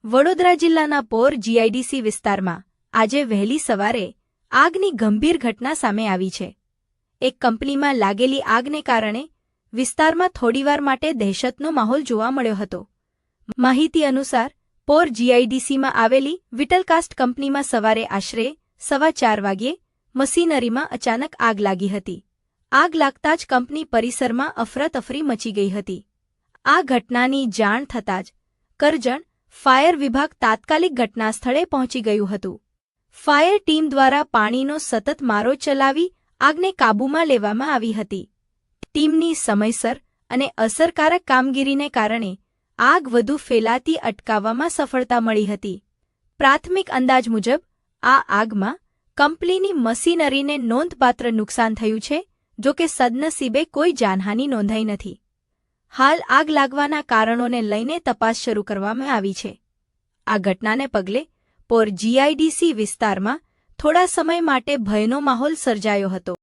વડોદરા જિલ્લાના પોર જીઆઈડીસી વિસ્તારમાં આજે વહેલી સવારે આગની ગંભીર ઘટના સામે આવી છે। એક કંપનીમાં લાગેલી આગને કારણે વિસ્તારમાં થોડીવાર માટે દહેશતનો માહોલ જોવા મળ્યો હતો। માહિતી અનુસાર પોર જીઆઈડીસીમાં આવેલી વિટલકાસ્ટ કંપનીમાં સવારે આશરે 4:15 વાગ્યે મશીનરીમાં અચાનક આગ લાગી હતી। આગ લાગતા જ કંપની પરિસરમાં અફરાતફરી મચી ગઈ હતી। આ ઘટનાની જાણ થતાં જ કરજણ ફાયર વિભાગ તાત્કાલિક ઘટનાસ્થળે પહોંચી ગયું હતું। ફાયર ટીમ દ્વારા પાણીનો સતત મારો ચલાવી આગને કાબૂમાં લેવામાં આવી હતી। ટીમની સમયસર અને અસરકારક કામગીરીને કારણે આગ વધુ ફેલાતી અટકાવવામાં સફળતા મળી હતી। પ્રાથમિક અંદાજ મુજબ આ આગમાં કંપનીની મશીનરીને નોંધપાત્ર નુકસાન થયું છે, જો કે સદનસીબે કોઈ જાનહાનિ નોંધાઈ નથી। હાલ આગ લાગવાના કારણોને લઈને તપાસ શરૂ કરવામાં આવી છે। આ ઘટનાને પગલે પોર જીઆઈડીસી વિસ્તારમાં થોડા સમય માટે ભયનો માહોલ સર્જાયો હતો।